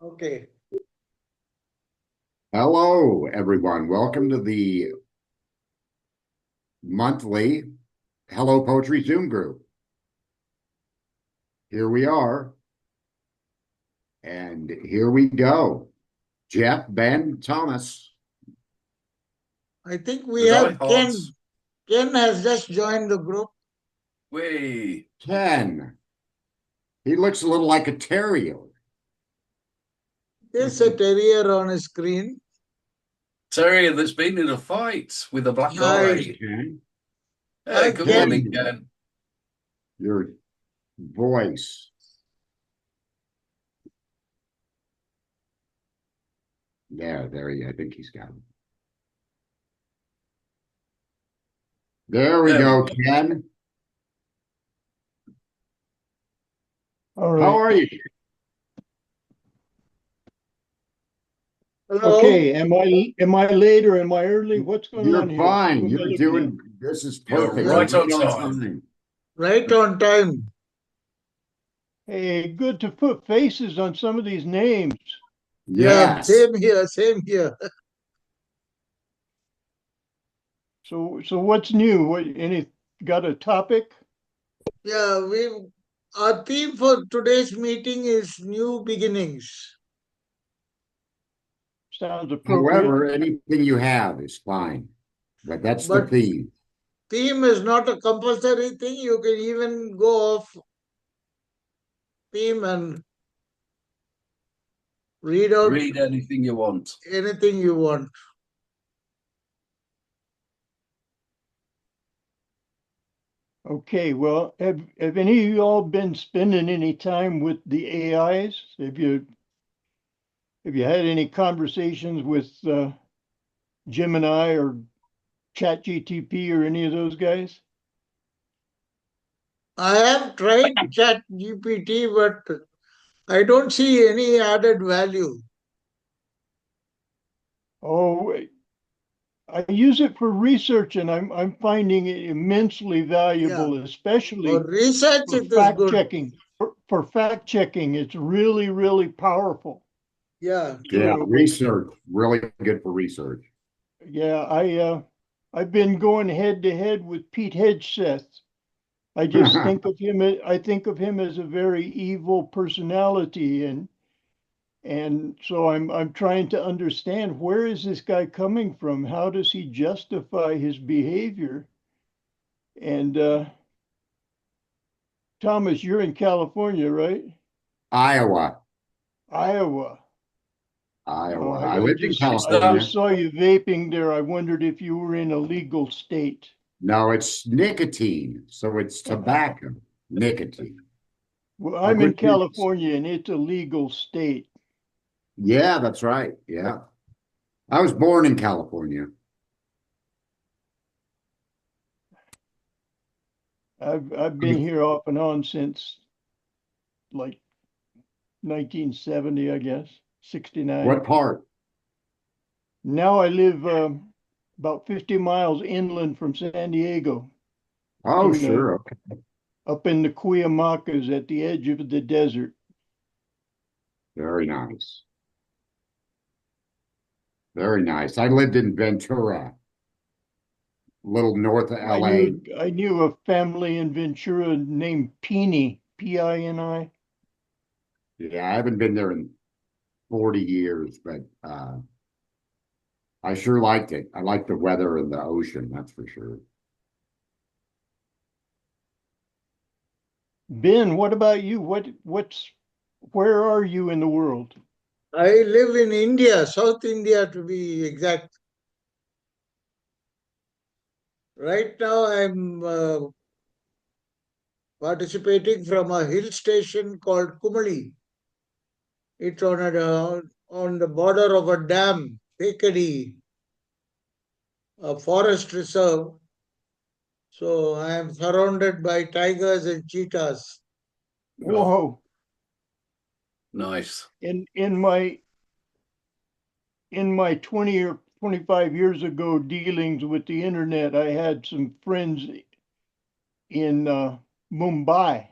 Okay. Hello, everyone. Welcome to the monthly Hello Poetry Zoom group. Here we are, and here we go. Jeff, Ben, Thomas. I think we The have dipods. Ken. Ken has just joined the group. Way. Ken. He looks a little like a terrier. There's a terrier on his screen. Terrier that's been in a fight with a black Hi. guy. Ken. Hey, Hi, good Ken. morning, Ken. Your voice. I think he's got it. There we There we go, go. Ken. All How right. are you? Hello. Okay. Am I late or am I early? What's going on You're here? Who fine. am I You're looking at? doing, this is You're perfect. Yeah, right You're on right on time. time. right on time. Hey, good to put faces on some of these names. Yeah, Yes. same here, same here. So what's new? Got a topic? Yeah, our theme for today's meeting is new beginnings. Sounds appropriate. However, anything you have is fine. But that's the But theme. theme is not a compulsory thing. You can even go off theme and read out Read anything you want. anything you want. Okay, well, have any of you all been spending any time with the AIs? Have you had any conversations with Gemini or ChatGTP or any of those guys? I have tried Chat GPT, but I don't see any added value. Oh, I use it for research and I'm finding it immensely Yeah, valuable, for especially research for it is fact good. checking. For fact checking, it's really, really powerful. Yeah, Yeah, true. research, really good for research. Yeah, I've been going head to head with Pete Hegseth. I just think of him I think of him as a very evil personality and so I'm trying to understand where is this guy coming from? How does he justify his behavior? And Thomas, you're in California, right? Iowa, Iowa. Oh, Iowa. I, I I lived in just Is I that California. just saw you vaping there. I wondered if you were in a legal state. No, it's nicotine, so it's tobacco, nicotine. Well, Like I'm in what you, California and it's a legal state. yeah, that's right. Yeah. I was born in California. I've been here off and on since like 1970, I guess, 69. What part? Now I live about 50 miles inland from San Diego Oh, in sure. Okay. up in the Cuyamacas at the edge of the desert. Very nice. Very nice. I lived in Ventura, a little north of I LA. knew I knew a family in Ventura named Pini, Pini. Yeah, I haven't been there in 40 years, but I sure liked it. I liked the weather and the ocean, that's for sure. Ben, what about you? Where are you in the world? I live in India, South India to be exact. Right now, I'm participating from a hill station called Kumali. It's on the border of a dam, Thekadi, a forest reserve. So I am surrounded by tigers and cheetahs. oh, Whoa. nice? In my 20 or 25 years ago dealings with the internet, I had some friends in Mumbai.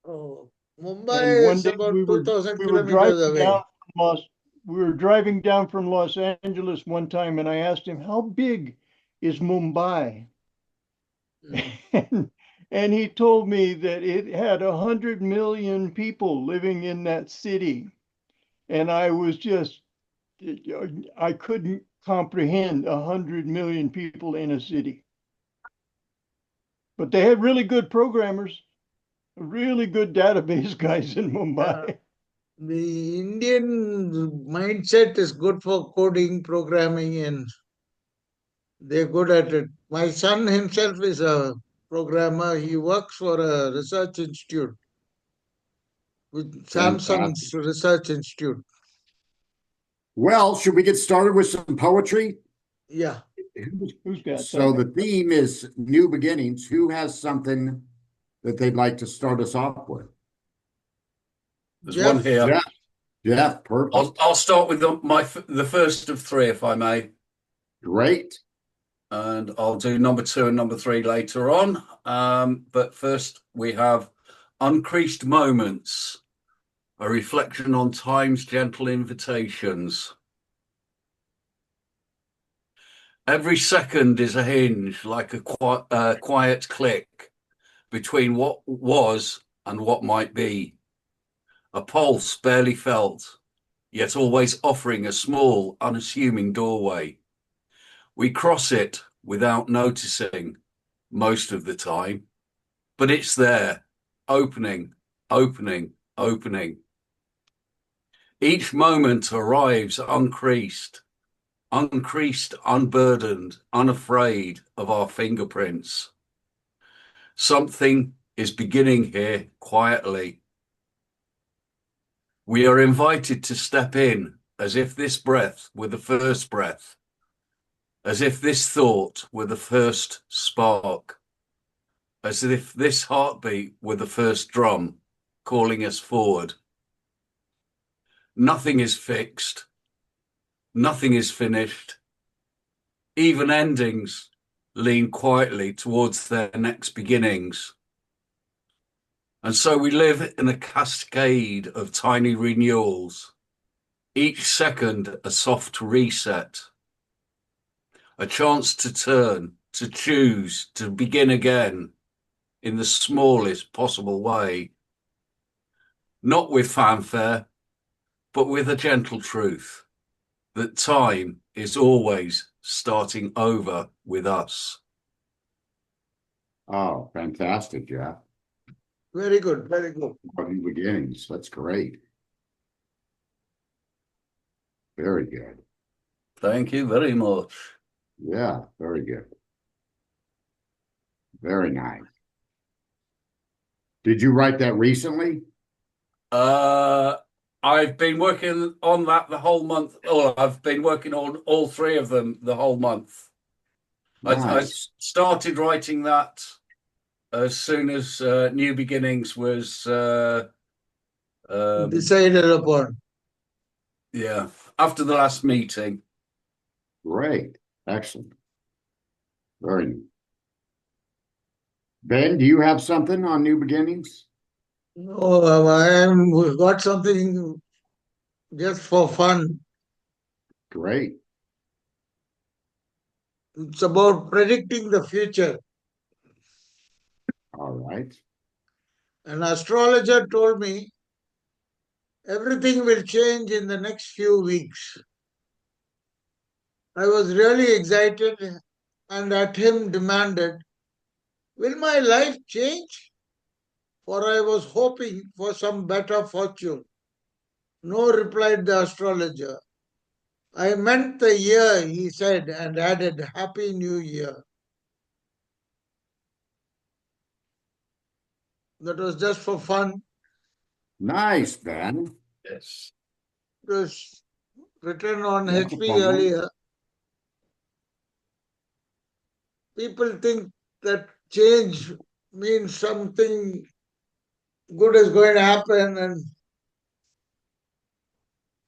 Oh, And Mumbai one is day about we were 2,000 we were kilometers driving down away. We were driving down from Los Angeles one time, and I asked him, "How big is Mumbai?" And he told me that it had 100 million people living in that city. And I was just, I couldn't comprehend 100 million people in a city. But they had really good programmers, really good database guys in Mumbai. The Indian mindset is good for coding, programming, and they're good at it. My son himself is a programmer. He works for a research institute with Fantastic. Samsung's research institute. Well, should we get started with some poetry? Yeah. Who's got So something? the theme is new beginnings. Who has something that they'd like to start us off with? There's Jeff? one here. Jeff. Jeff, perfect. I'll start with the first of three, if I may, Great. and I'll do number 2 and number 3 later on. But first, we have Uncreased Moments, a reflection on time's gentle invitations. Every second is a hinge, like a quiet click between what was and what might be. A pulse barely felt, yet always offering a small, unassuming doorway. We cross it without noticing most of the time, but it's there, opening, opening, opening. Each moment arrives uncreased, unburdened, unafraid of our fingerprints. Something is beginning here quietly. We are invited to step in as if this breath were the first breath, as if this thought were the first spark, as if this heartbeat were the first drum calling us forward. Nothing is fixed. Nothing is finished. Even endings lean quietly towards their next beginnings. And so we live in a cascade of tiny renewals, each second a soft reset, a chance to turn, to choose, to begin again in the smallest possible way. Not with fanfare, but with a gentle truth that time is always starting over with us. Oh, fantastic, Jeff. Very good. Very good. New beginnings. That's great. Very good. Thank you very much. Yeah, very good. Very nice. Did you write that recently? I've been working on that the whole month. Oh, I've been working on all 3 of them the whole month. I Nice. started writing that as soon as New Beginnings was Decided upon. yeah, after the last meeting. Great. Excellent. Very neat. Ben, do you have something on new beginnings? No, I got something just for fun. Great. It's about predicting the future. All right. An astrologer told me everything will change in the next few weeks. I was really excited and at him demanded, "Will my life change?" For I was hoping for some better fortune. No, replied the astrologer. I meant the year, he said, and added, Happy New Year. That was just for fun. Nice, Ben. Yes. It was written on That's a HP fun one. earlier. People think that change means something good is going to happen, and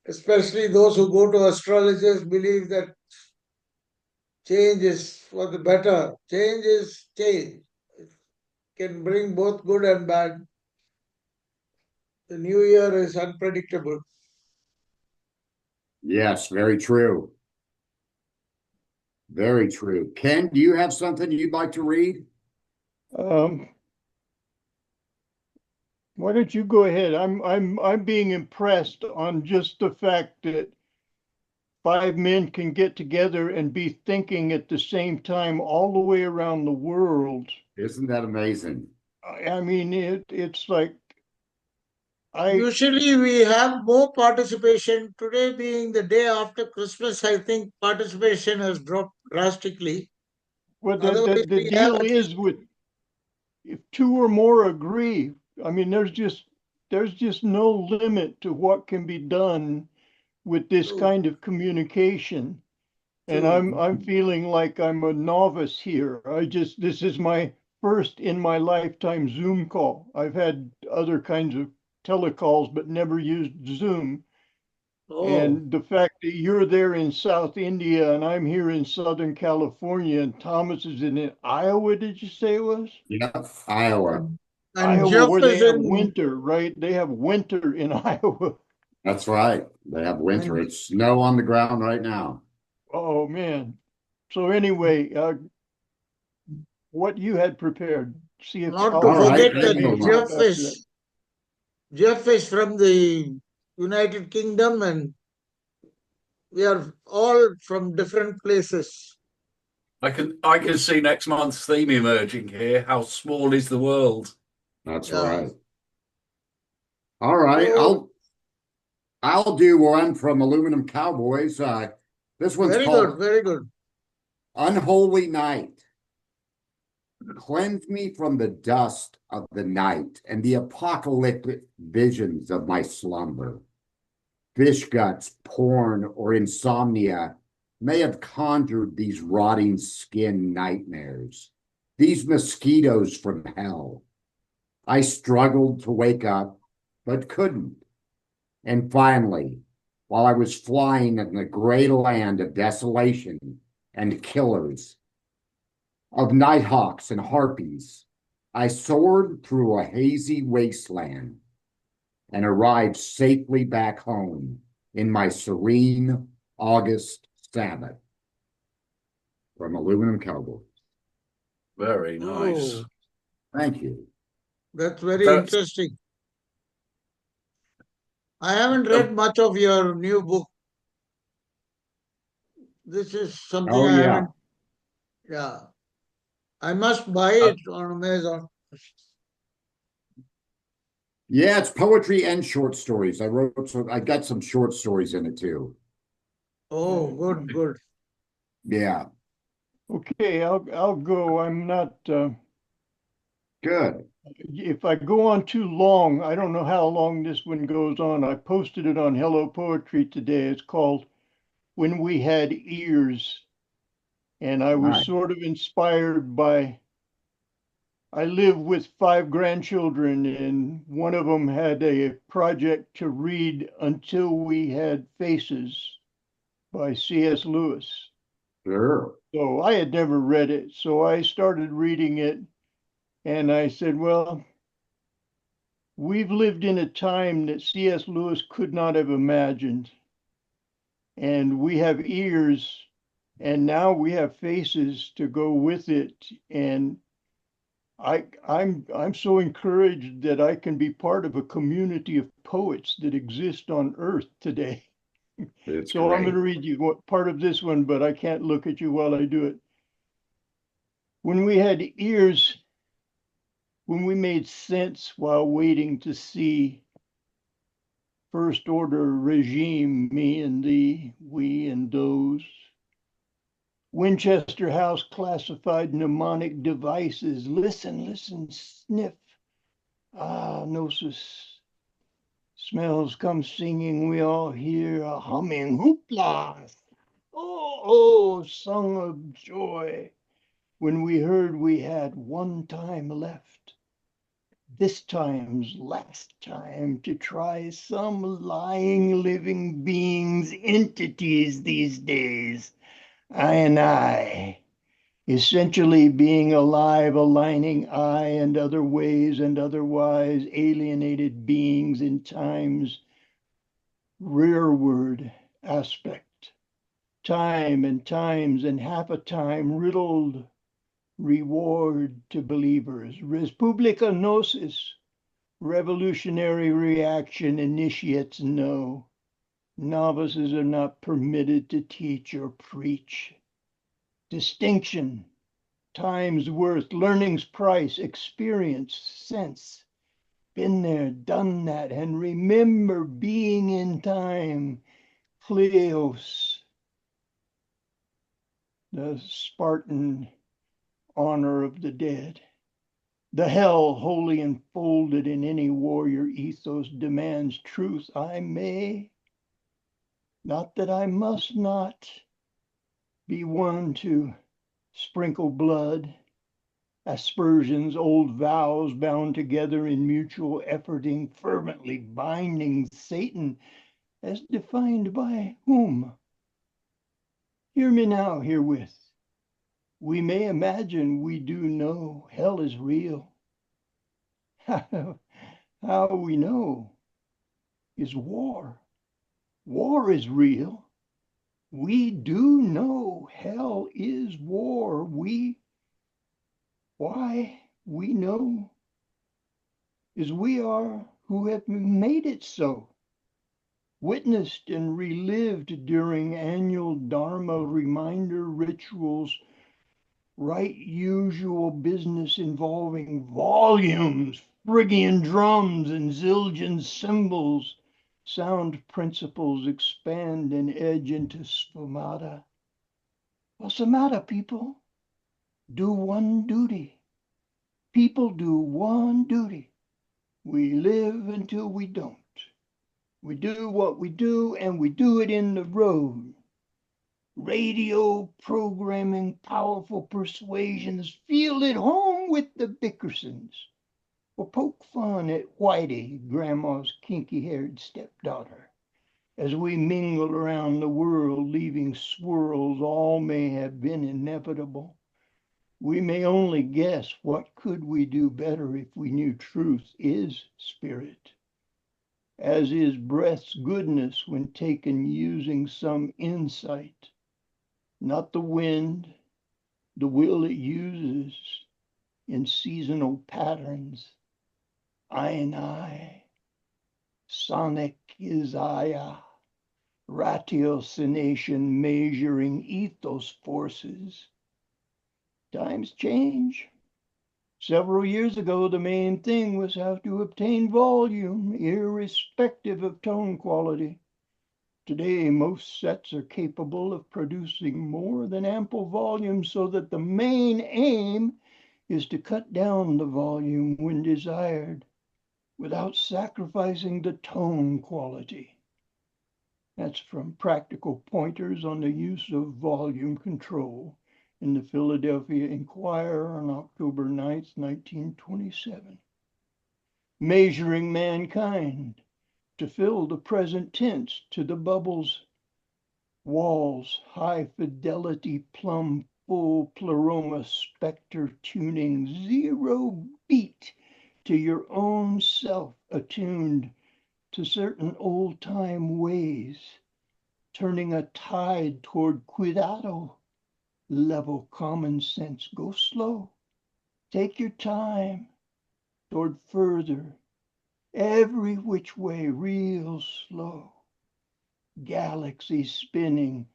especially those who go to astrologers believe that change is for the better. Change is change. It can bring both good and bad. The new year is unpredictable. Yes, very true. Very true. Ken, do you have something you'd like to read? Um, why don't you go ahead? I'm being impressed on just the fact that five men can get together and be thinking at the same time all the way around the world. Isn't that amazing? I mean, it's like I Usually we have more participation. Today being the day after Christmas, I think participation has dropped drastically. well Otherwise, the we have deal at least is with if two or more agree, I mean, there's no limit to what can be done with this two. kind of communication. And True. I'm feeling like I'm a novice here. This is my first in my lifetime Zoom call. I've had other kinds of telecalls, but never used Zoom. Oh, And the fact that you're there in South India and I'm here in Southern California and Thomas is in Iowa, did you say it was? Yep, Iowa. and Iowa, Jeff where they is have in, winter, right? They have winter in Iowa. That's right. They have winter. and It's snow on the ground right now. Oh man. So anyway, what you had prepared. See if not to All right, forget I'll that see excellent. you up after that. Jeff is from the United Kingdom, and we are all from different places. I can see next month's theme emerging here. How small is the world? That's Yeah. right. All right, So I'll do one from Aluminum Cowboys. This one's very called good, very good. Unholy Night. Cleanse me from the dust of the night and the apocalyptic visions of my slumber. Fish guts, porn, or insomnia may have conjured these rotting skin nightmares, these mosquitoes from hell. I struggled to wake up, but couldn't. And finally, while I was flying in the gray land of desolation and killers, of nighthawks and harpies, I soared through a hazy wasteland and arrived safely back home in my serene August Sabbath. From Aluminum Cowboys. Very nice. Oh, Thank you. that's very That's interesting. I haven't read much of your new book. This is something Oh, I yeah. haven't. Yeah, I must buy it on Amazon. Yeah, it's poetry and short stories. I got some short stories in it too. Oh, good, good. Yeah, Okay, I'll go. I'm not good. if I go on too long, I don't know how long this one goes on. I posted it on Hello Poetry today. It's called When We Had Ears. And I was Nice. sort of inspired by I live with five grandchildren, and one of them had a project to read Until We Had Faces by C.S. Lewis. Sure. So I had never read it. So I started reading it, and I said, well, we've lived in a time that C.S. Lewis could not have imagined. And we have ears, and now we have faces to go with it. And I'm so encouraged that I can be part of a community of poets that exist on Earth today. It's So I'm great. going to read you part of this one, but I can't look at you while I do it. When we had ears, when we made sense while waiting to see first order regime, me and thee, we and those. Winchester House classified mnemonic devices. Listen, listen, sniff. Ah, gnosis. Smells come singing, we all hear a humming hoopla. Oh, oh, song of joy. When we heard we had one time left. This time's last time to try some lying living beings, entities these days. I, essentially being alive, aligning I and other ways and otherwise alienated beings in times rearward aspect. Time and times and half a time riddled reward to believers. Respublica gnosis, revolutionary reaction, initiates no. Novices are not permitted to teach or preach. Distinction, time's worth, learning's price, experience, sense. Been there, done that, and remember being in time. Kleos, the Spartan honor of the dead. The hell wholly enfolded in any warrior ethos demands truth. I may, not that I must not, be one to sprinkle blood, aspersions, old vows bound together in mutual efforting, fervently binding Satan, as defined by whom? Hear me now herewith. We may imagine we do know hell is real. How we know is war. War is real. We do know hell is war. Why we know is we are who have made it so. Witnessed and relived during annual Dharma reminder rituals, right usual business involving volumes, Phrygian drums, and zildjian cymbals, sound principles expand and edge into sphomata. Well, sphomata, people, do one duty. People do one duty. We live until we don't. We do what we do, and we do it in the road. Radio programming, powerful persuasions, feel at home with the Bickersons, or poke fun at Whitey, Grandma's kinky-haired stepdaughter. As we mingle around the world, leaving swirls, all may have been inevitable. We may only guess what could we do better if we knew truth is spirit, as is breath's goodness when taken using some insight. Not the wind, the will it uses in seasonal patterns. I and I, sonic is Aya, ratiocination measuring ethos forces. Times change. Several years ago, the main thing was how to obtain volume, irrespective of tone quality. Today, most sets are capable of producing more than ample volume, so that the main aim is to cut down the volume when desired, without sacrificing the tone quality. That's from Practical Pointers on the Use of Volume Control in the Philadelphia Inquirer on October 9th, 1927. Measuring mankind, to fill the present tense to the bubbles, walls, high fidelity, plumb full pleroma spectre tuning, zero beat to your own self, attuned to certain old time ways, turning a tide toward cuidado, level common sense. Go slow, take your time toward further, every which way, real slow. Galaxy spinning,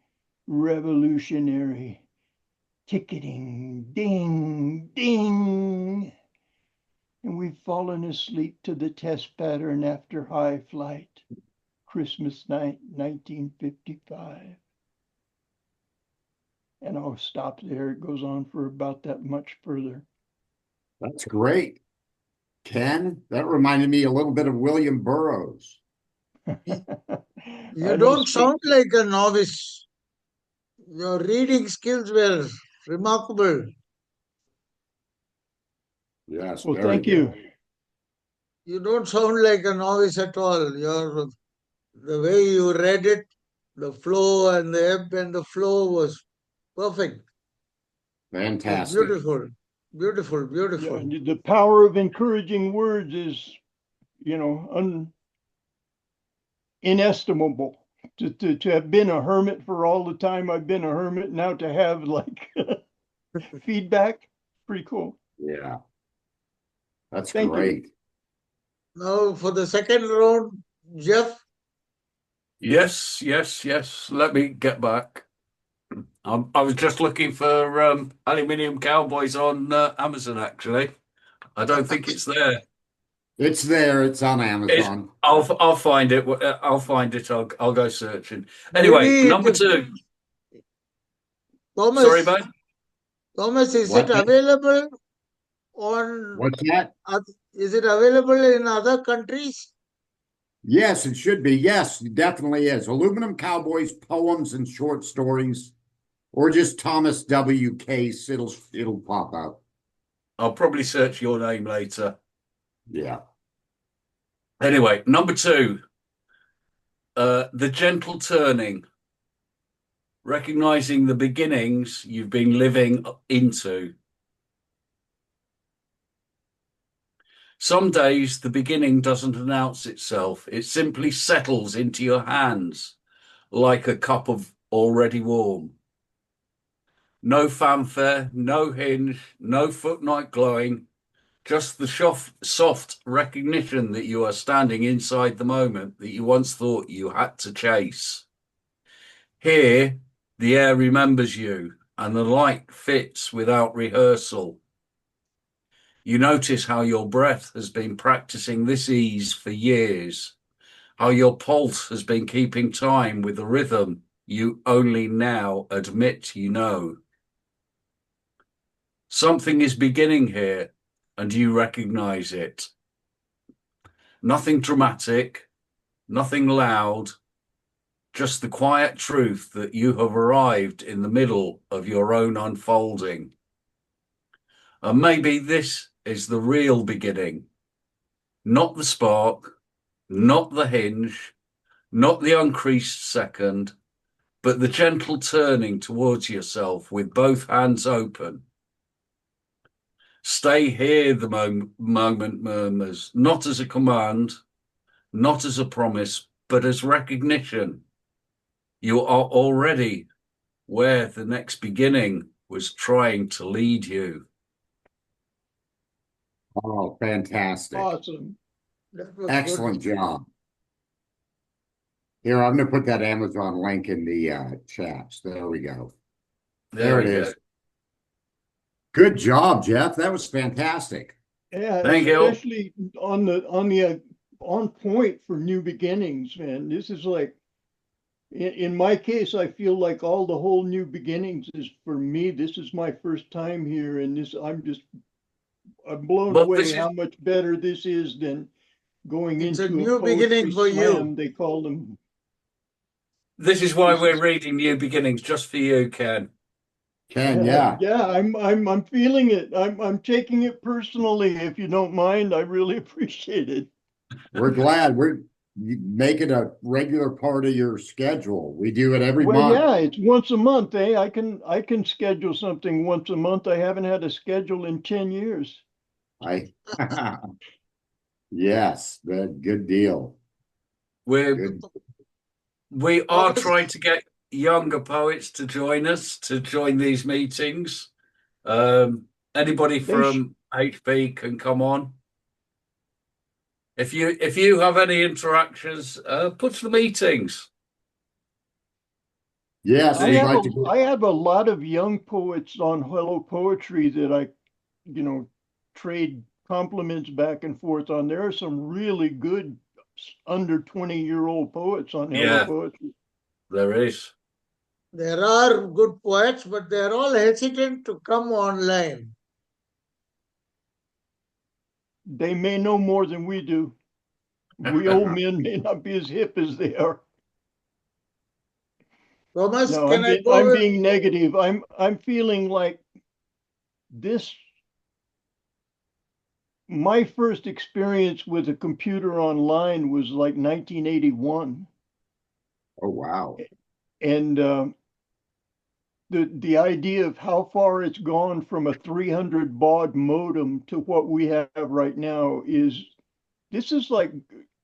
revolutionary, ticketing, ding, ding. And we've fallen asleep to the test pattern after high flight, Christmas night, 1955. And I'll stop there. It goes on for about that much further. That's great. Ken, that reminded me a little bit of William Burroughs. You don't sound like a novice. Your reading skills were remarkable. Yes, Well, very thank good. you. You don't sound like a novice at all. The way you read it, the flow and the ebb and the flow was perfect. It was Fantastic. beautiful, beautiful, beautiful. Yeah, the power of encouraging words is, inestimable. to have been a hermit for all the time I've been a hermit, now to have like feedback, pretty cool. Yeah. That's Thank you. great. Now for the second round, Jeff. Yes, yes, yes. Let me get back. I was just looking for Aluminium Cowboys on Amazon, actually. I don't think it's there. It's there. It's on It's, Amazon. I'll find it. I'll find it. I'll go searching. Anyway, Maybe number two. Thomas, Sorry, mate. Thomas, is What? it available on? What's that? Is it available in other countries? Yes, it should be. Yes, it definitely is. Aluminum Cowboys poems and short stories, or just Thomas W. Case. It'll pop up. I'll probably search your name later. Yeah. Anyway, number two. The gentle turning. Recognizing the beginnings you've been living into. Some days the beginning doesn't announce itself. It simply settles into your hands like a cup of already warm. No fanfare, no hinge, no footlight glowing, just the soft recognition that you are standing inside the moment that you once thought you had to chase. Here, the air remembers you and the light fits without rehearsal. You notice how your breath has been practicing this ease for years, how your pulse has been keeping time with the rhythm you only now admit you know. Something is beginning here, and you recognize it. Nothing dramatic, nothing loud, just the quiet truth that you have arrived in the middle of your own unfolding. And maybe this is the real beginning. Not the spark, not the hinge, not the uncreased second, but the gentle turning towards yourself with both hands open. Stay here, the moment murmurs, not as a command, not as a promise, but as recognition. You are already where the next beginning was trying to lead you. Oh, fantastic. Awesome. That was Excellent good. job. Here, I'm going to put that Amazon link in the chats. There we go. There it is. Good job, Jeff. That was fantastic. Yeah, Thank you. especially on point for new beginnings, man. This is like, in my case, I feel like all the whole new beginnings is for me. This is my first time here, and I'm blown But away this is- how much better this is than going It's a into new poetry beginning for you. slam, they call them. This is why This we're is- reading New Beginnings just for you, Ken. Ken, yeah. Yeah, I'm feeling it. I'm taking it personally. If you don't mind, I really appreciate it. We're glad. You make it a regular part of your schedule. We do it every Well, month. yeah, it's once a month, eh? I can schedule something once a month. I haven't had a schedule in 10 years. Yes, good deal. Good. We are Thomas? trying to get younger poets to join us, to join these meetings. Anybody from HP can come on. If you have any interactions, put to the meetings. Yes, I we'd have like to. I have a lot of young poets on Hello Poetry that I, trade compliments back and forth on. There are some really good under 20-year-old poets on Hello Yeah. Poetry. There is. There are good poets, but they're all hesitant to come online. They may know more than we do. We old men may not be as hip as they are. Thomas, No, can I go I'm with being negative. I'm feeling like this. My first experience with a computer online was like 1981, Oh, wow. and the idea of how far it's gone from a 300 baud modem to what we have right now this is like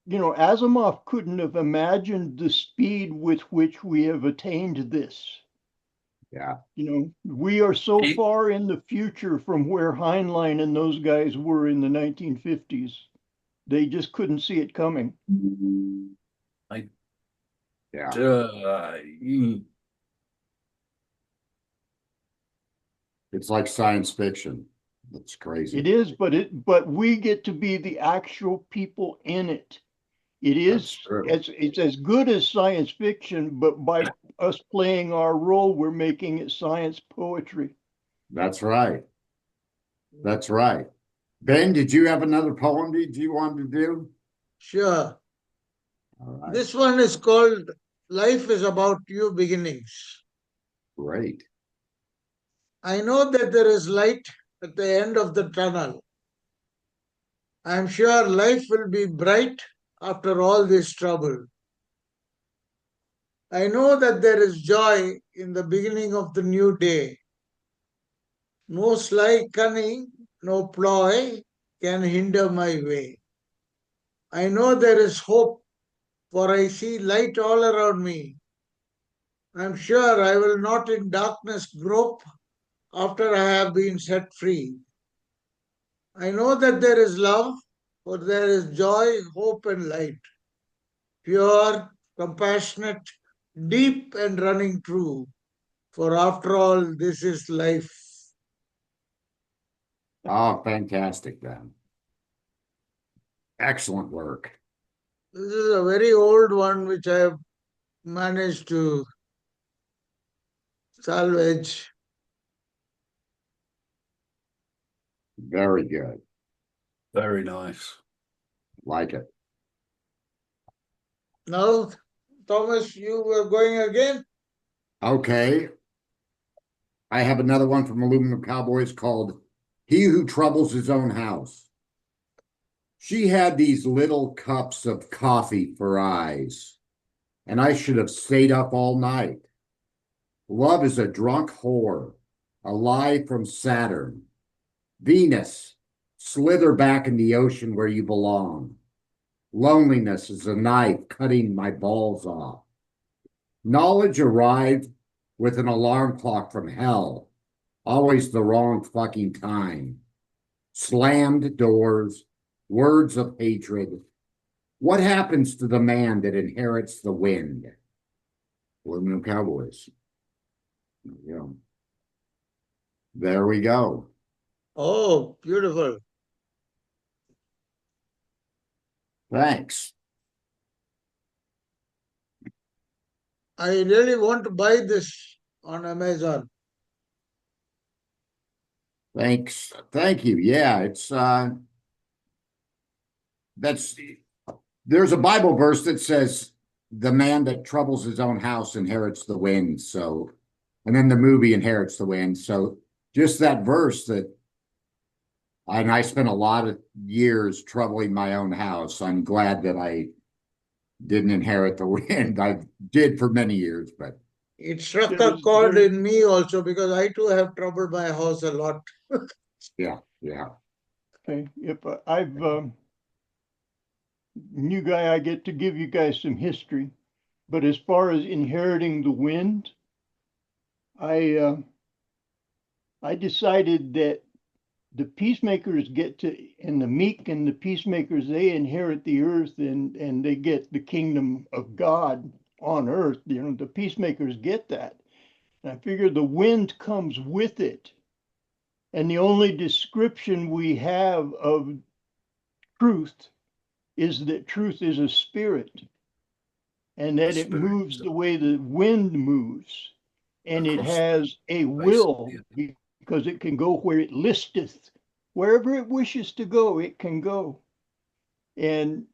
Asimov couldn't have imagined the speed with which we have attained this. Yeah. We are so He- far in the future from where Heinlein and those guys were in the 1950s. They just couldn't see it coming. Yeah. It's like science fiction. It's crazy. It is, but we get to be the actual people in it. It That's is, true. it's as good as science fiction, but by us playing our role, we're making it science poetry. That's right. That's right. Ben, did you have another poem that you wanted to do? Sure. All right. This one is called Life is About New Beginnings. Great. I know that there is light at the end of the tunnel. I am sure life will be bright after all this trouble. I know that there is joy in the beginning of the new day. No sly cunning, no ploy can hinder my way. I know there is hope, for I see light all around me. I am sure I will not in darkness grope after I have been set free. I know that there is love, for there is joy, hope, and light. Pure, compassionate, deep, and running true. For after all, this is life. Oh, fantastic, Ben. Excellent work. This is a very old one which I have managed to salvage. Very good. Very nice. Like it. Now, Thomas, you were going again? Okay. I have another one from Aluminum Cowboys called He Who Troubles His Own House. She had these little cups of coffee for eyes, and I should have stayed up all night. Love is a drunk whore, a lie from Saturn. Venus, slither back in the ocean where you belong. Loneliness is a knife cutting my balls off. Knowledge arrived with an alarm clock from hell, always the wrong fucking time. Slammed doors, words of hatred. What happens to the man that inherits the wind? Aluminum Cowboys. Yeah. There we go. Oh, beautiful. Thanks. I really want to buy this on Amazon. Thanks. Thank you. Yeah, it's there's a Bible verse that says the man that troubles his own house inherits the wind. So, and then the movie Inherits the Wind. So just that verse and I spent a lot of years troubling my own house. I'm glad that I didn't inherit the wind. I did for many years, but It struck a There's- chord there's- in me also because I too have troubled my house a lot. yeah. Okay, if I've new guy, I get to give you guys some history, but as far as inheriting the wind, I decided that the peacemakers and the meek and the peacemakers, they inherit the earth and they get the kingdom of God on earth. The peacemakers get that. And I figure the wind comes with it. And the only description we have of truth is that truth is a spirit and that it Spirit. moves the way the wind moves. And it Across has a will because it can go where it listeth. Wherever it wishes to go, it can go. And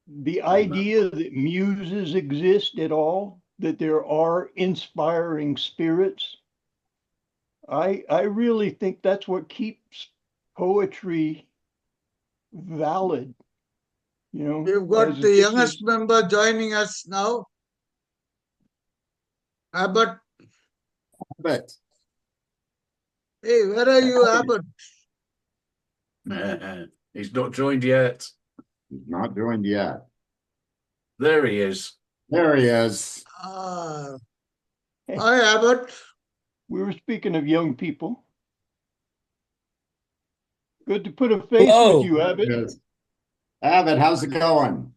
the idea that muses exist at all, that there are inspiring spirits, I really think that's what keeps poetry valid. We've got the youngest member joining us now. Abbott. But Hey, where are you, Abbott? He's not joined yet. He's not joined yet. There he is. There he is. Hi, Abbott. We were speaking of young people. Good to put a face Hello. with you, Abbott. Yes. Abbott, how's it going?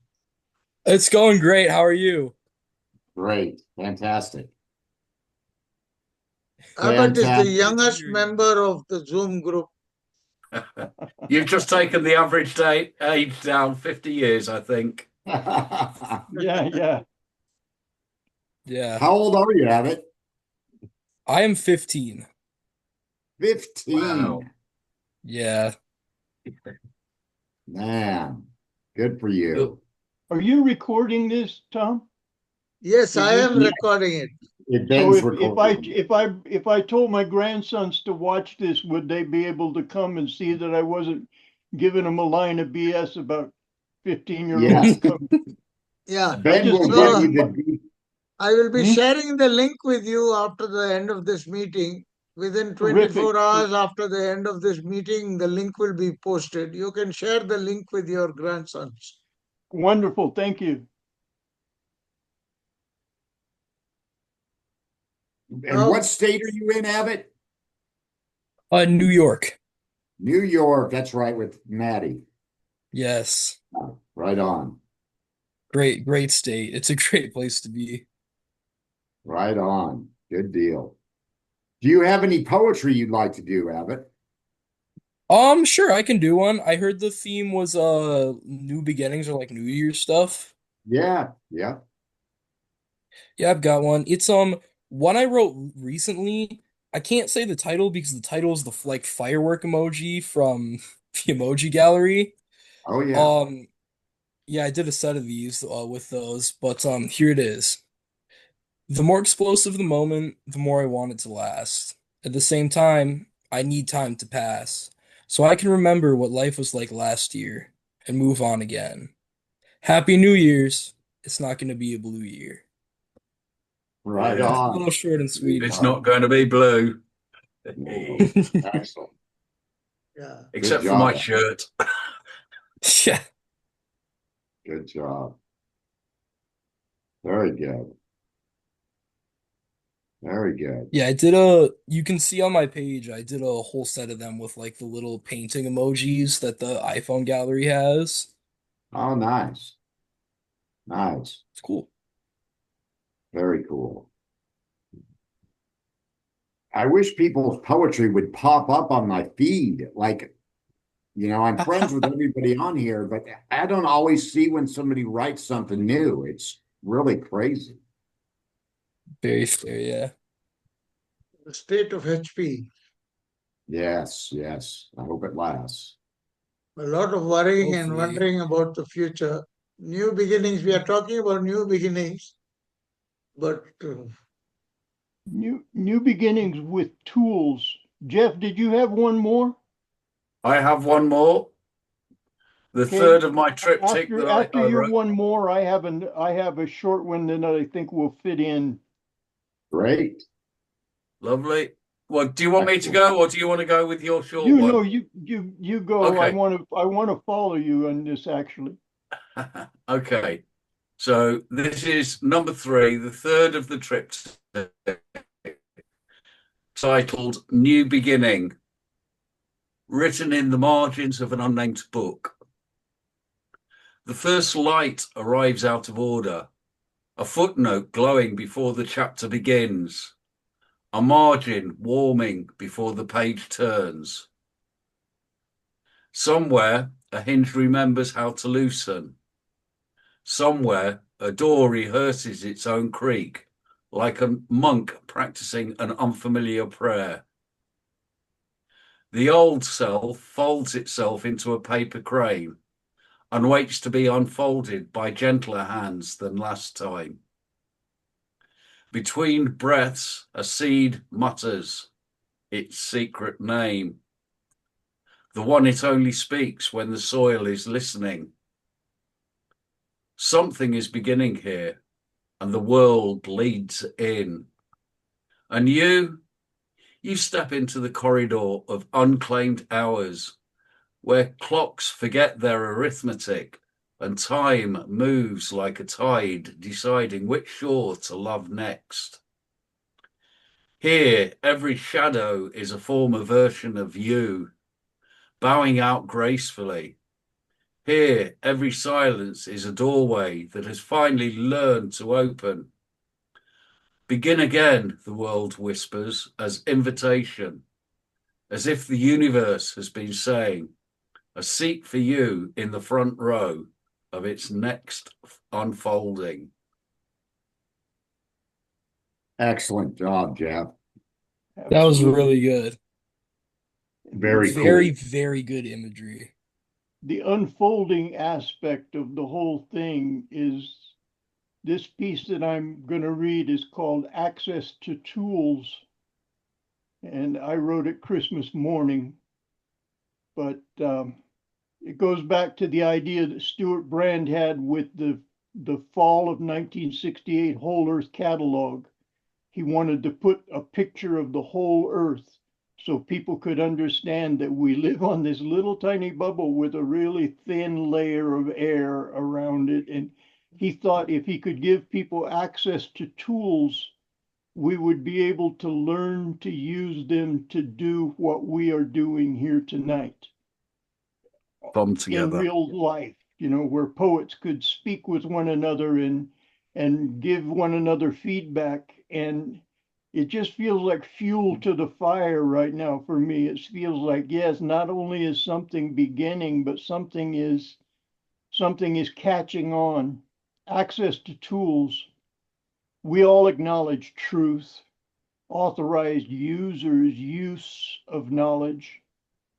It's going great. How are you? Great. Fantastic. Abbott is the Fantastic. youngest member of the Zoom group. You've just taken the average age down 50 years, I think. How Yeah. Yeah. old are you, Abbott? I am 15. 15. Wow. Yeah. Man, good for you. Are you recording this, Tom? Yes, I am Yeah. recording it. It So Ben's if recording. I told my grandsons to watch this, would they be able to come and see that I wasn't giving them a line of BS about 15-year-olds coming? Yeah. Ben just will saw- get you I will be Hmm? sharing the link with you after the end of this meeting. Within 24 Terrific. hours after the end of this meeting, the link will be posted. You can share the link with your grandsons. Wonderful, thank you. And what state are you in, Abbott? New York. New York. That's right, with Maddie. Yes. Right on. Great state. It's a great place to be. Right on. Good deal. Do you have any poetry you'd like to do, Abbott? Sure, I can do one. I heard the theme was new beginnings or like New Year's stuff. Yeah. Yeah, I've got one. It's one I wrote recently. I can't say the title because the title is the like firework emoji from the Emoji Gallery. Oh, yeah. Yeah, I did a set of these with those, but here it is. The more explosive the moment, the more I want it to last. At the same time, I need time to pass so I can remember what life was like last year and move on again. Happy New Year's. It's not going to be a blue year. Right Yeah. A on. little short and sweet. It's not going to be blue. No. Excellent. Yeah. Except Good for my job. shirt. Yeah. Good job. Very good. Very good. Yeah, you can see on my page, I did a whole set of them with like the little painting emojis that the iPhone gallery has. Oh, nice. Nice. It's cool. Very cool. I wish people's poetry would pop up on my feed. Like, I'm friends with everybody on here, but I don't always see when somebody writes something new. It's really crazy. Very fair, yeah. The state of HP. Yes, yes. I hope it lasts. A lot of worrying and Hopefully. wondering about the future. New beginnings. We are talking about new beginnings, but New beginnings with tools. Jeff, did you have one more? I have one more. The Okay. third of my triptych that After I your wrote. one more, I have a short one that I think will fit in. Great. Lovely. Well, do you want me to go, or do you want to go with your short You one? know, you go. Okay. I want to follow you on this actually. Okay. So this is number 3, the third of the triptych, titled New Beginning, written in the margins of an unnamed book. The first light arrives out of order, a footnote glowing before the chapter begins, a margin warming before the page turns. Somewhere a hinge remembers how to loosen. Somewhere a door rehearses its own creak, like a monk practicing an unfamiliar prayer. The old self folds itself into a paper crane and waits to be unfolded by gentler hands than last time. Between breaths, a seed mutters its secret name, the one it only speaks when the soil is listening. Something is beginning here, and the world leads in. And you step into the corridor of unclaimed hours, where clocks forget their arithmetic and time moves like a tide, deciding which shore to love next. Here, every shadow is a former version of you, bowing out gracefully. Here, every silence is a doorway that has finally learned to open. Begin again, the world whispers, as invitation, as if the universe has been saying, a seat for you in the front row of its next unfolding. Excellent job, Jeff. That was really good. Very Very, cool. very good imagery. The unfolding aspect of the whole thing is this piece that I'm going to read is called Access to Tools. And I wrote it Christmas morning. But it goes back to the idea that Stuart Brand had with the fall of 1968 Whole Earth Catalog. He wanted to put a picture of the whole Earth so people could understand that we live on this little tiny bubble with a really thin layer of air around it. And he thought if he could give people access to tools, we would be able to learn to use them to do what we are doing here tonight Come in together. real life, you know, where poets could speak with one another and give one another feedback. And it just feels like fuel to the fire right now for me. It feels like, yes, not only is something beginning, but something is catching on. Access to tools. We all acknowledge truth, authorized users' use of knowledge,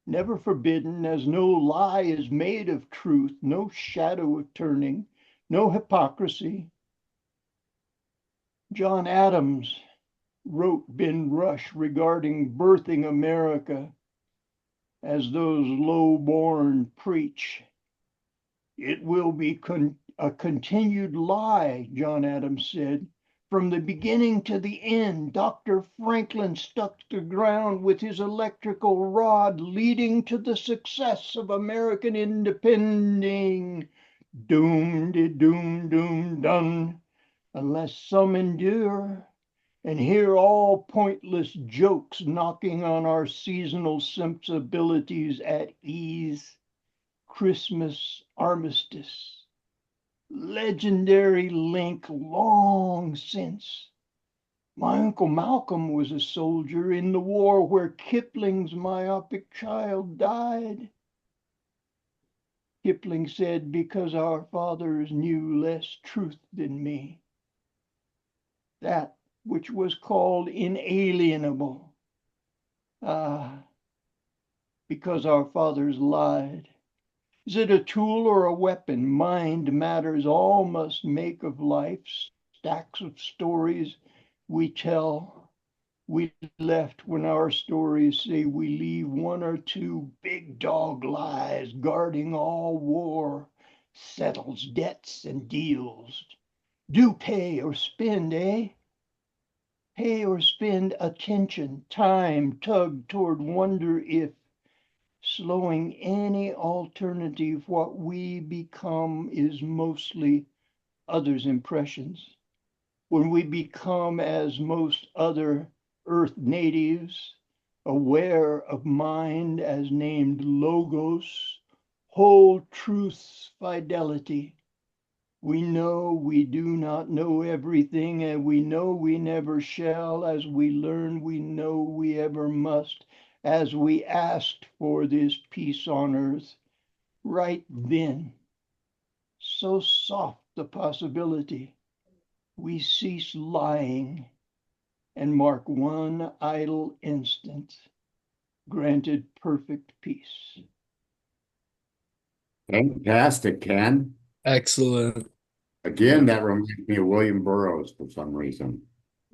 never forbidden, as no lie is made of truth, no shadow of turning, no hypocrisy. John Adams wrote Ben Rush regarding birthing America as those low-born preach. It will be a continued lie, John Adams said. From the beginning to the end, Dr. Franklin stuck the ground with his electrical rod, leading to the success of American independence. Doomed, doom, doom, done, unless some endure and hear all pointless jokes knocking on our seasonal sensibilities at ease. Christmas armistice. Legendary link long since. My Uncle Malcolm was a soldier in the war where Kipling's myopic child died. Kipling said, because our fathers knew less truth than me. That which was called inalienable. Because our fathers lied. Is it a tool or a weapon? Mind matters all must make of life, stacks of stories we tell. We left when our stories say we leave one or two big dog lies guarding all war, settles debts and deals. Do pay or spend, eh? Pay or spend attention, time tugged toward wonder if slowing any alternative, what we become is mostly others' impressions. When we become as most other earth natives, aware of mind as named logos, whole truth's fidelity. We know we do not know everything, and we know we never shall. As we learn, we know we ever must. As we asked for this peace on earth, right then, so soft the possibility, we cease lying and mark one idle instant, granted perfect peace. Fantastic, Ken. Excellent. Again, that reminds me of William Burroughs for some reason.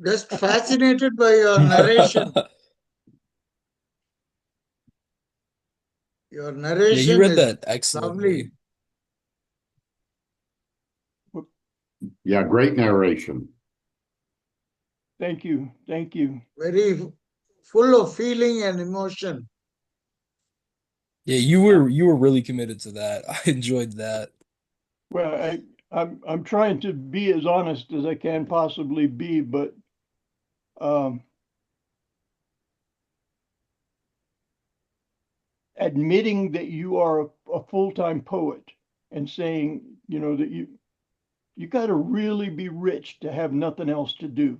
Just fascinated by your narration. Your Yeah, narration you read is that excellently. lovely. Yeah, great narration. Thank you. Thank you. Very full of feeling and emotion. Yeah, you were really committed to that. I enjoyed that. Well, I'm trying to be as honest as I can possibly be, but um, admitting that you are a full-time poet and saying, that you got to really be rich to have nothing else to do.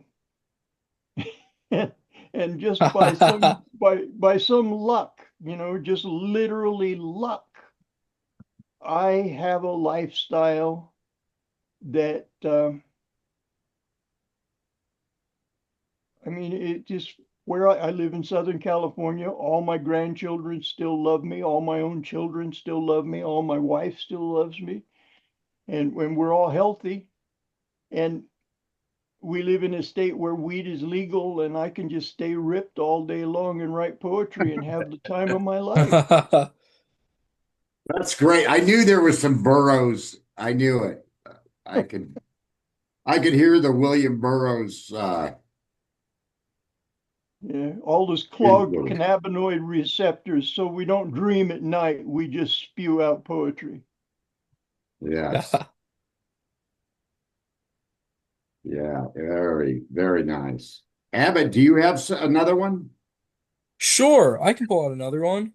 And just by some luck, just literally luck, I have a lifestyle that I mean, it just where I live in Southern California, all my grandchildren still love me, all my own children still love me, all my wife still loves me, and when we're all healthy, and we live in a state where weed is legal, and I can just stay ripped all day long and write poetry and have the time of my life. That's great. I knew there was some Burroughs. I knew it. I could I could hear the William Burroughs Yeah, all those clogged influence. cannabinoid receptors, so we don't dream at night. We just spew out poetry. Yes. Yeah, very, very nice. Abbott, do you have another one? Sure, I can pull out another one.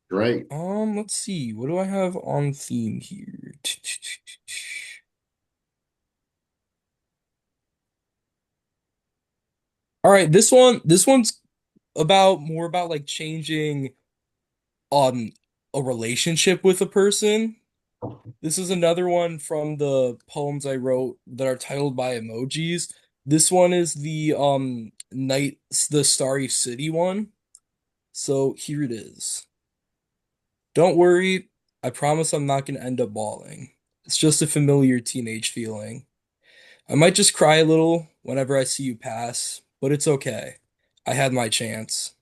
Great. Let's see. What do I have on theme here? All right, this one's about more about like changing um a relationship with a person. This is another one from the poems I wrote that are titled by emojis. This one is the Starry City one. So here it is. Don't worry, I promise I'm not gonna end up bawling. It's just a familiar teenage feeling. I might just cry a little whenever I see you pass, but it's okay. I had my chance.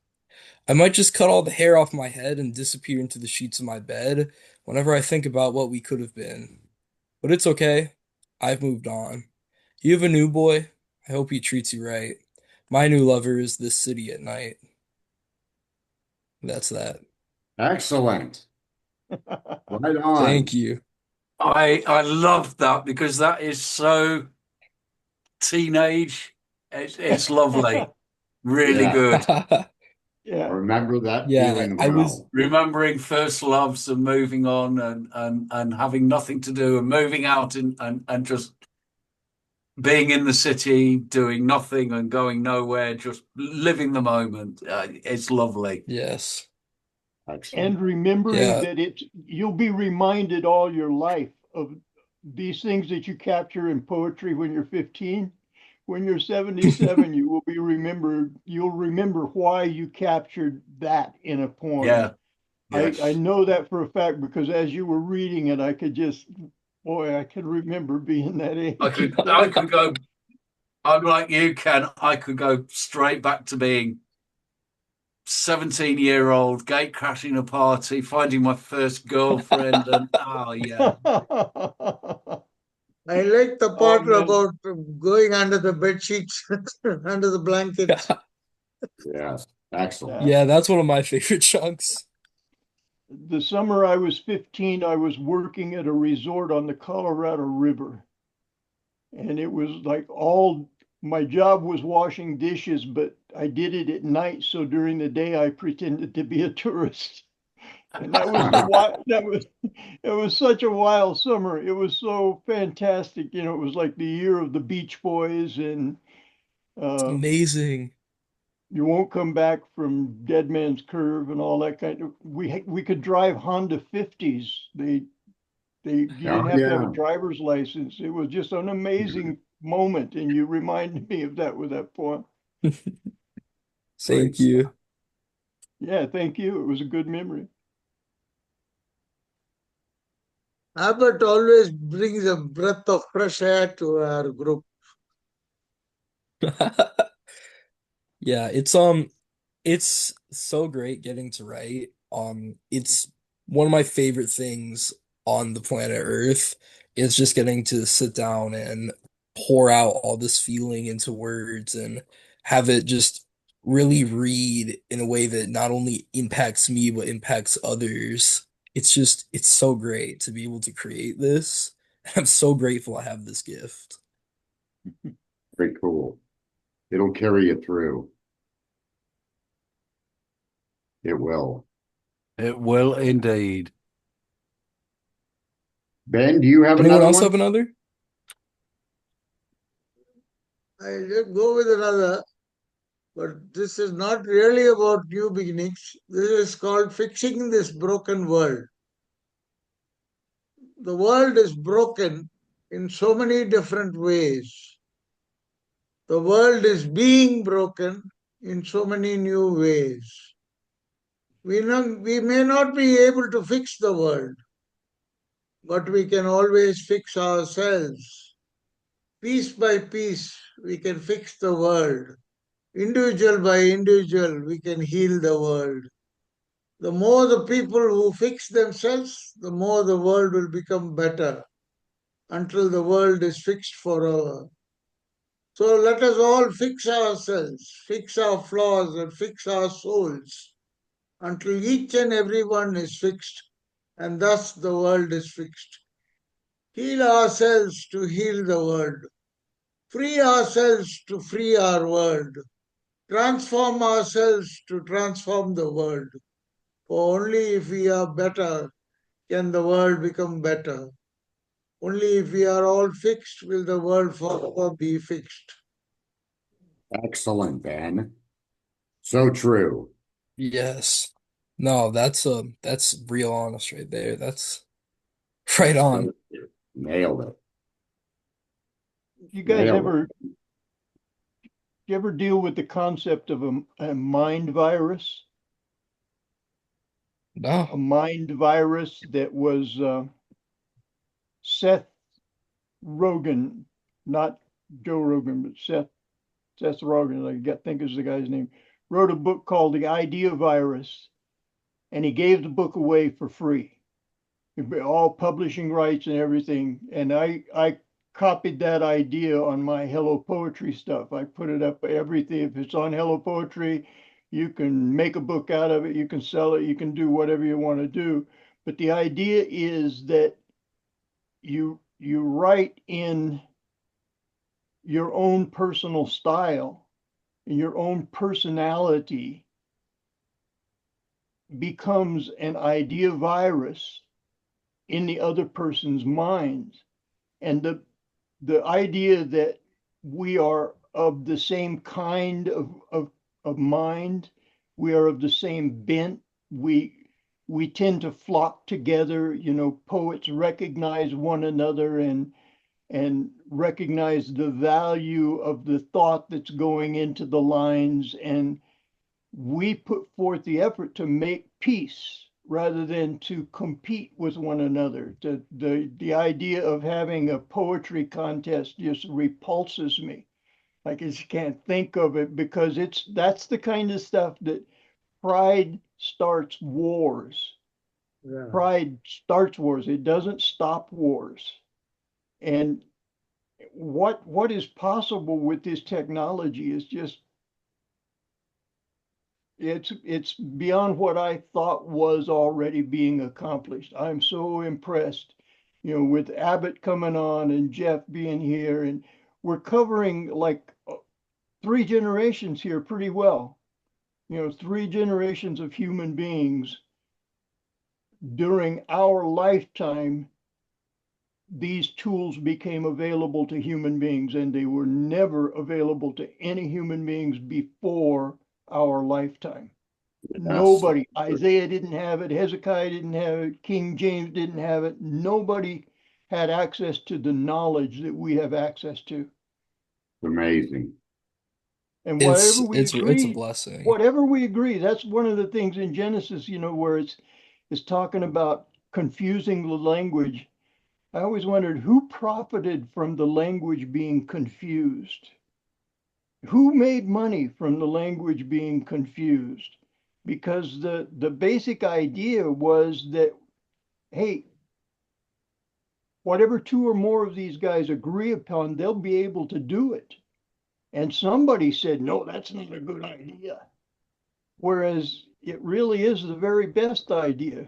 I might just cut all the hair off my head and disappear into the sheets of my bed whenever I think about what we could have been. But it's okay. I've moved on. You have a new boy. I hope he treats you right. My new lover is this city at night. That's that. Excellent. Right on. Thank you. I love that because that is so teenage. It's lovely, really Yeah. good. Yeah. Remember that Yeah, feeling I was well. Remembering first loves and moving on and having nothing to do and moving out and just being in the city, doing nothing and going nowhere, just living the moment. It's lovely. yes. Excellent. And remembering Yeah. that you'll be reminded all your life of these things that you capture in poetry when you're 15. When you're 77, you'll remember why you captured that in a poem. Yeah. I Yes. know that for a fact because as you were reading it, boy, I can remember being that I age. could I could go, unlike you, Ken, I could go straight back to being 17-year-old, gate crashing a party, finding my first girlfriend, and oh yeah. I like the Oh part man, about going under the bed sheets, under the blankets. Yes. Excellent. yeah. Yeah, that's one of my favorite chunks. The summer I was 15, I was working at a resort on the Colorado River. And it was like my job was washing dishes, but I did it at night. So during the day, I pretended to be a tourist. And it was such a wild summer. It was so fantastic. It was like the year of the Beach Boys and It's uh, amazing. You Won't Come Back from Dead Man's Curve and all that kind of. We could drive Honda 50s. You Oh didn't have to have a yeah. driver's license. It was just an amazing moment, and you reminded me of that with that poem. Great Thank stuff. you. Yeah, thank you. It was a good memory. Abbott always brings a breath of fresh air to our group. Yeah, it's so great getting to write. It's one of my favorite things on the planet Earth is just getting to sit down and pour out all this feeling into words and have it just really read in a way that not only impacts me but impacts others. It's so great to be able to create this I'm so grateful I have this gift. Very cool. It'll carry you through. It will. It will indeed. Ben, do you have Anyone another else one? have another? I just go with another, but this is not really about new beginnings. This is called fixing this broken world. The world is broken in so many different ways. The world is being broken in so many new ways. We may not be able to fix the world, but we can always fix ourselves. Piece by piece, we can fix the world. Individual by individual, we can heal the world. The more the people who fix themselves, the more the world will become better until the world is fixed forever. So let us all fix ourselves, fix our flaws, and fix our souls until each and every one is fixed, and thus the world is fixed. Heal ourselves to heal the world. Free ourselves to free our world. Transform ourselves to transform the world. For only if we are better can the world become better. Only if we are all fixed will the world forever be fixed. Excellent, Ben. So true. Yes. No, that's real honest right there. That's right on. Nailed it. You guys Nailed it. you ever deal with the concept of a mind virus? A No. mind virus that was Seth Rogen, not Joe Rogan, but Seth Rogen, I think is the guy's name, wrote a book called The Idea Virus, and he gave the book away for free, all publishing rights and everything. And I copied that idea on my Hello Poetry stuff. I put it up everything. If it's on Hello Poetry, you can make a book out of it, you can sell it, you can do whatever you want to do. But the idea is that you write in your own personal style and your own personality becomes an idea virus in the other person's mind. And the idea that we are of the same kind of mind, we are of the same bent, we tend to flock together. Poets recognize one another and recognize the value of the thought that's going into the lines, and we put forth the effort to make peace rather than to compete with one another. The idea of having a poetry contest just repulses me. I just can't think of it, because that's the kind of stuff that pride starts wars. Yeah. Pride starts wars. It doesn't stop wars. And what is possible with this technology is just it's beyond what I thought was already being accomplished. I'm so impressed, with Abbott coming on and Jeff being here, and we're covering like 3 generations here pretty well. 3 generations of human beings during our lifetime. These tools became available to human beings, and they were never available to any human beings before our lifetime. Nobody. Isaiah didn't have it. Hezekiah didn't have it. King James didn't have it. Nobody had access to the knowledge that we have access to. Amazing. And It's a blessing. whatever we agree, that's one of the things in Genesis, where it's talking about confusing the language. I always wondered who profited from the language being confused. Who made money from the language being confused? Because the basic idea was that, hey, whatever 2 or more of these guys agree upon, they'll be able to do it. And somebody said, no, that's not a good idea. Whereas it really is the very best idea.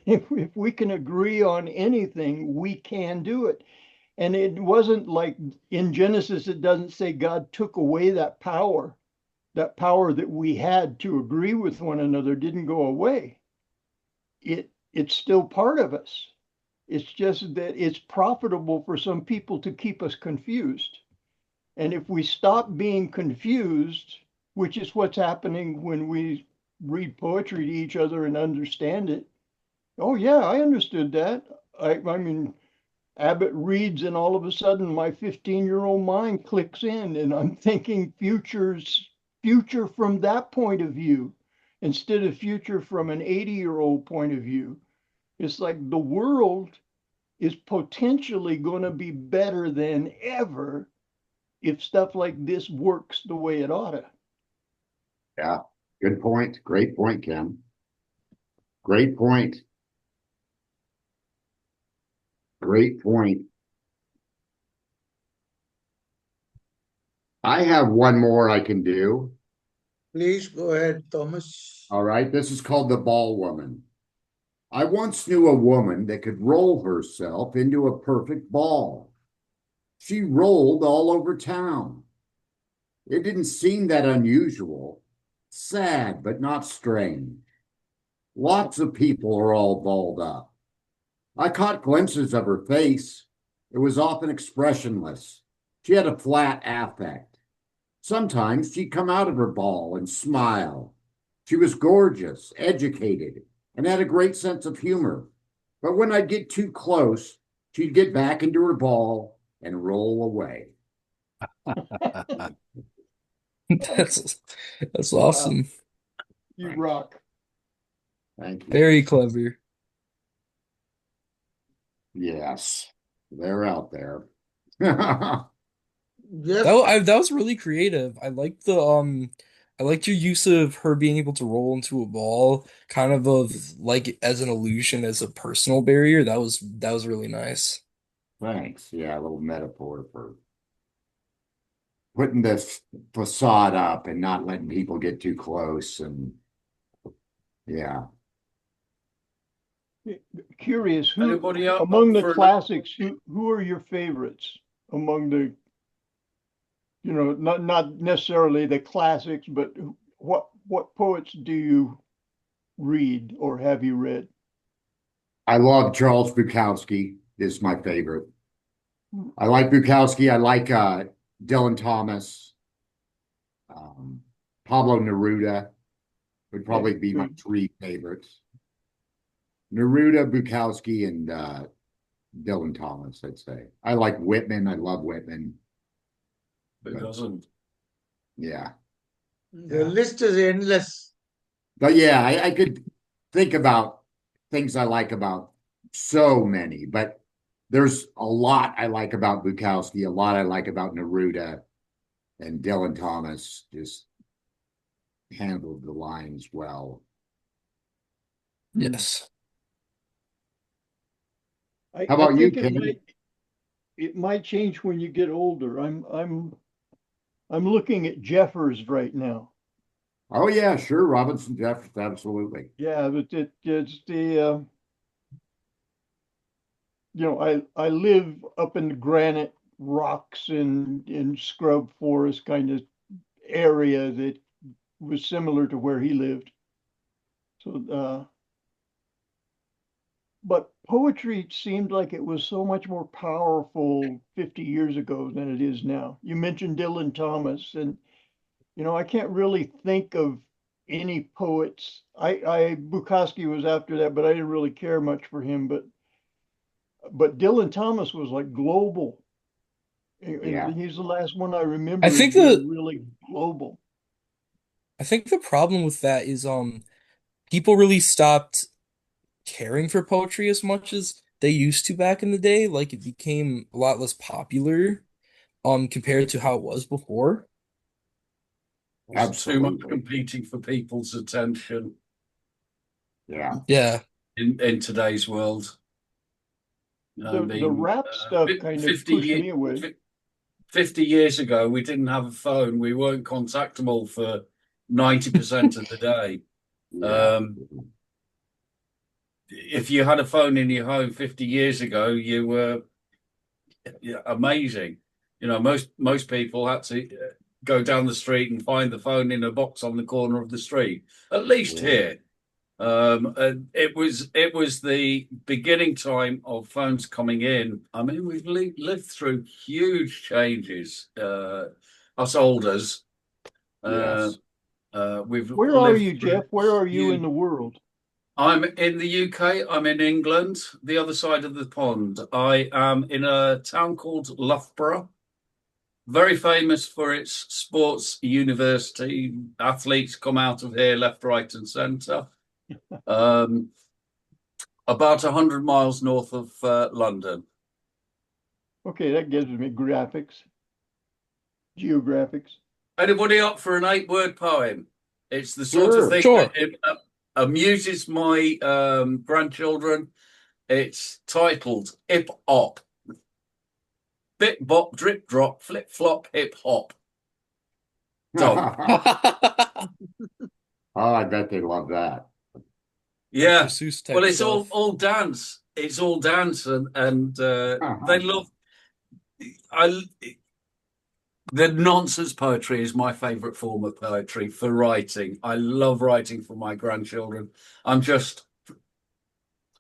If we can agree on anything, we can do it. And it wasn't like in Genesis, it doesn't say God took away that power. That power that we had to agree with one another didn't go away. It's still part of us. It's just that it's profitable for some people to keep us confused. And if we stop being confused, which is what's happening when we read poetry to each other and understand it. Oh yeah, I understood that. I mean, Abbott reads and all of a sudden my 15-year-old mind clicks in and I'm thinking future from that point of view instead of future from an 80-year-old point of view. It's like the world is potentially going to be better than ever if stuff like this works the way it ought to. Yeah, good point. Great point, Ken. Great point. Great point. I have one more I can do. Please go ahead, Thomas. All right. This is called the Ball Woman. I once knew a woman that could roll herself into a perfect ball. She rolled all over town. It didn't seem that unusual. Sad, but not strange. Lots of people are all balled up. I caught glimpses of her face. It was often expressionless. She had a flat affect. Sometimes she'd come out of her ball and smile. She was gorgeous, educated, and had a great sense of humor. But when I'd get too close, she'd get back into her ball and roll away. That's awesome. You rock. Thank you. Very clever. Yes, they're out there. Jeff, That was really creative. I liked your use of her being able to roll into a ball, kind of like as an illusion, as a personal barrier. That was really nice. Thanks. Yeah, a little metaphor for putting this facade up and not letting people get too close. And yeah, Curious, who Anybody up among the for classics, who are your favorites among the, not necessarily the classics, but what poets do you read or have you read? I love Charles Bukowski. Is my favorite. I like Bukowski. I like Dylan Thomas. Pablo Neruda would probably be my three favorites. Neruda, Bukowski, and Dylan Thomas, I'd say. I like Whitman. I love Whitman. Who doesn't? Yeah. the list is endless. But yeah, I could think about things I like about so many, but there's a lot I like about Bukowski, a lot I like about Neruda, and Dylan Thomas just handled the lines well. Yes. How about you, think Ken? it might change when you get older. I'm looking at Jeffers right now. Oh yeah, sure, Robinson Jefferson, absolutely. Yeah, but it's the I live up in the granite rocks in scrub forest kind of area that was similar to where he lived. So but poetry seemed like it was so much more powerful 50 years ago than it is now. You mentioned Dylan Thomas, and I can't really think of any poets. I Bukowski was after that, but I didn't really care much for him. But Dylan Thomas was like global. Yeah. He's the last one I remember I as think being really global. the problem with that is people really stopped caring for poetry as much as they used to back in the day. Like it became a lot less popular compared to how it was before. There's too much Absolutely. competing for people's attention Yeah. Yeah. in today's world. I The mean, rap stuff kind of 50 pushed me away. 50 years ago, we didn't have a phone. We weren't contactable for 90% of the day. Yeah. If you had a phone in your home 50 years ago, you were yeah, amazing. You know, most people had to go down the street and find the phone in a box on the corner of the street. At least Yeah. here, and it was the beginning time of phones coming in. I mean, we've lived through huge changes. Us olders, uh, Yes. we've Where are lived you, through Jeff? Where are you in huge. the world? I'm in the UK. I'm in England, the other side of the pond. I am in a town called Loughborough, very famous for its sports university. Athletes come out of here left, right, and centre. Um, about 100 miles north of London. Okay, that gives me graphics, geographics. Anybody up for an 8-word poem? It's the sort of Sure. thing Sure. that amuses my grandchildren. It's titled Hip Hop. Bit bop, drip drop, flip flop, hip hop. Done. Oh, I bet they love that. Yeah. Dr. Seuss type Well, it's stuff. all dance. It's all dance, and they love. I The nonsense poetry is my favorite form of poetry for writing. I love writing for my grandchildren. I'm just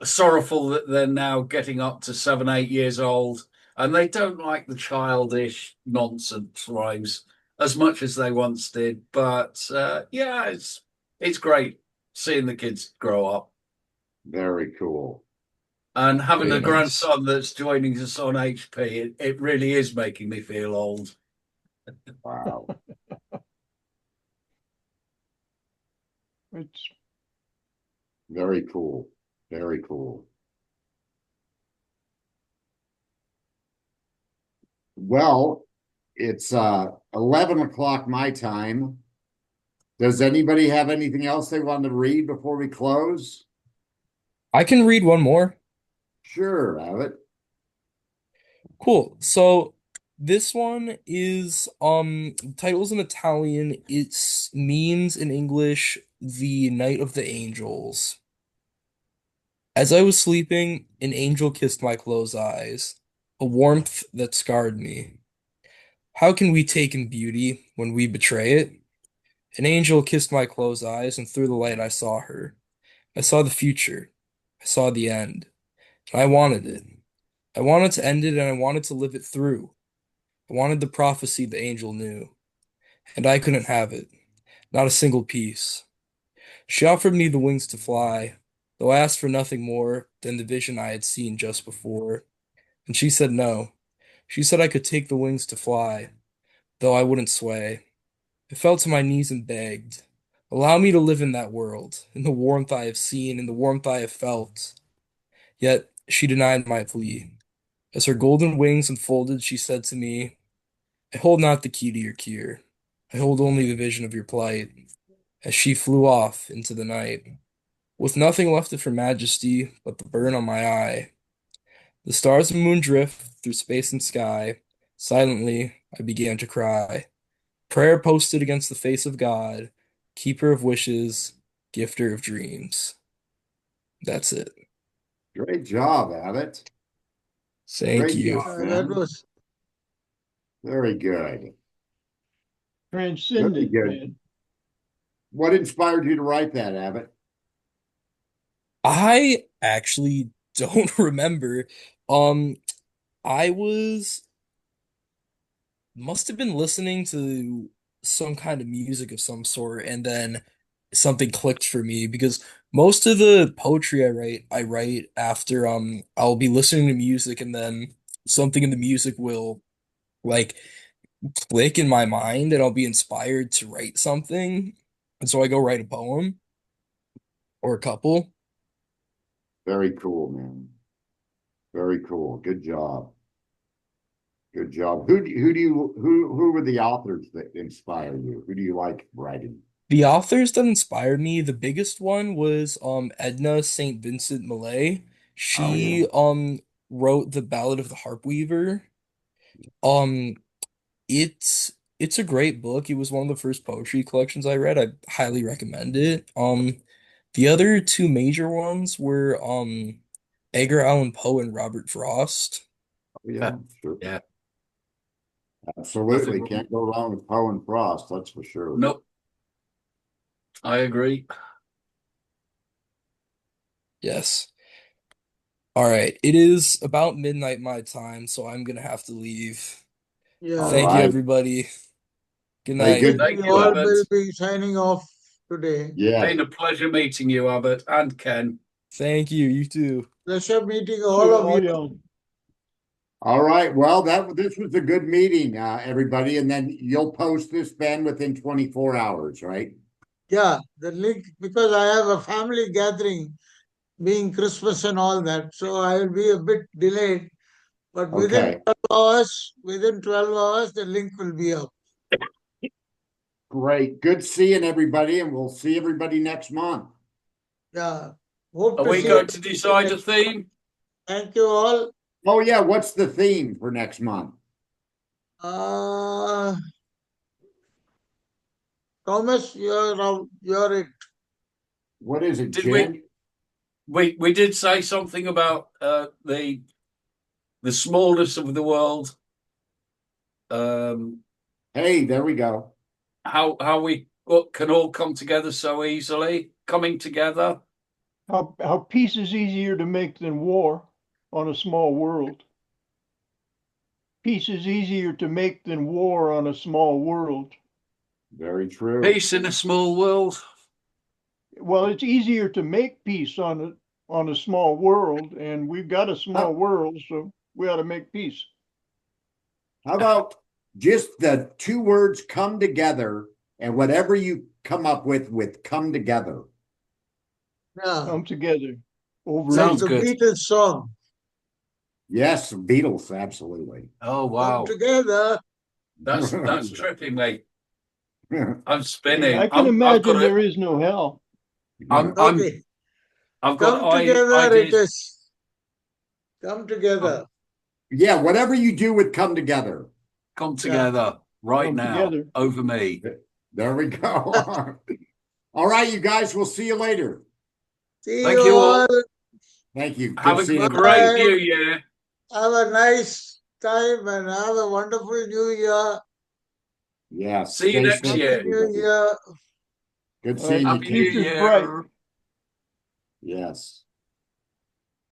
sorrowful that they're now getting up to 7, 8 years old, and they don't like the childish nonsense rhymes as much as they once did. But yeah, it's great seeing the kids grow up Very cool. and having Very a nice. grandson that's joining us on HP. It really is making me feel old. Wow. It's Very cool. Very cool. Well, it's 11 o'clock my time. Does anybody have anything else they want to read before we close? I can read one more. Sure, Abbott. Cool. So this one is title's in Italian. It means in English the Night of the Angels. As I was sleeping, an angel kissed my closed eyes, a warmth that scarred me. How can we take in beauty when we betray it? An angel kissed my closed eyes, and through the light I saw her. I saw the future. I saw the end. And I wanted it. I wanted to end it, and I wanted to live it through. I wanted the prophecy the angel knew, and I couldn't have it, not a single piece. She offered me the wings to fly, though I asked for nothing more than the vision I had seen just before. And she said no. She said I could take the wings to fly, though I wouldn't sway. I fell to my knees and begged, allow me to live in that world, in the warmth I have seen, in the warmth I have felt. Yet she denied my plea. As her golden wings unfolded, she said to me, I hold not the key to your cure. I hold only the vision of your plight. As she flew off into the night, with nothing left of her majesty but the burn on my eye. The stars and moon drift through space and sky. Silently, I began to cry. Prayer posted against the face of God, keeper of wishes, gifter of dreams. That's it. Great job, Abbott. Thank Great you. job, That man. was Very good. Very transcendent, good. man. What inspired you to write that, Abbott? I actually don't remember. Um, I must have been listening to some kind of music of some sort, and then something clicked for me because most of the poetry I write after I'll be listening to music and then something in the music will like click in my mind and I'll be inspired to write something. And so I go write a poem or a couple. Very cool, man. Very cool. Good job. Good job. Who were the authors that inspire you? Who do you like writing? The authors that inspired me, the biggest one was Edna St. Vincent Millay. Oh yeah. She wrote The Ballad of the Harp Weaver. Um it's a great book. It was one of the first poetry collections I read. I highly recommend it. The other two major ones were Edgar Allan Poe and Robert Frost. Yeah, sure. Yeah. Absolutely. Nothing Can't go wrong with Poe and Frost, that's for sure. Nope. I agree. Yes. All right. It is about midnight my time, so I'm gonna have to leave. Yeah. Thank you, right. everybody. Good Very night. good. Thank We you, all Abbott. will be signing off today. Yeah. Been a pleasure meeting you, Abbott, and Ken. Thank you. You too. Pleasure meeting all Sure, of all you. y'all. All right. Well, this was a good meeting, everybody. And then you'll post this, Ben, within 24 hours, right? Yeah, the link, because I have a family gathering, being Christmas and all that, so I will be a bit delayed. But Okay. within 12 hours, the link will be up. Great. Good seeing everybody, and we'll see everybody next month. Yeah. Hope Are to we see going you to decide a next. theme? Thank you all. Oh, yeah. What's the theme for next month? Thomas, you're it. What is it, Did Jen? we did say something about the smallness of the world. Hey, there we go. How we can all come together so easily, coming together. How peace is easier to make than war on a small world. Peace is easier to make than war on a small world. Very true. Peace in a small world. Well, it's easier to make peace on a small world, and we've got a small world, so we ought to make peace. How about just the two words come together, and whatever you come up with come together? Yeah. Come together over Like Sounds the good. Beatles song. Yes, Beatles, absolutely. Oh Come wow, together. that's tripping me. I'm Hey, spinning. I can I've got imagine it. there is no hell. I'm Okay. I've got Come together it ideas. is. Come together. Yeah, whatever you do with come together. Come Yeah. together right Come now together. over me. There we go. All right, you guys, we'll see you later. See Thank you you all. all. Thank you. Have Good a seeing great everybody. New Year. Have a nice time and have a wonderful new year. Yes. See you stay next safe, Happy year. New everybody. Year. Good All right, seeing you, Happy New Katie. future's bright. Year. Yes.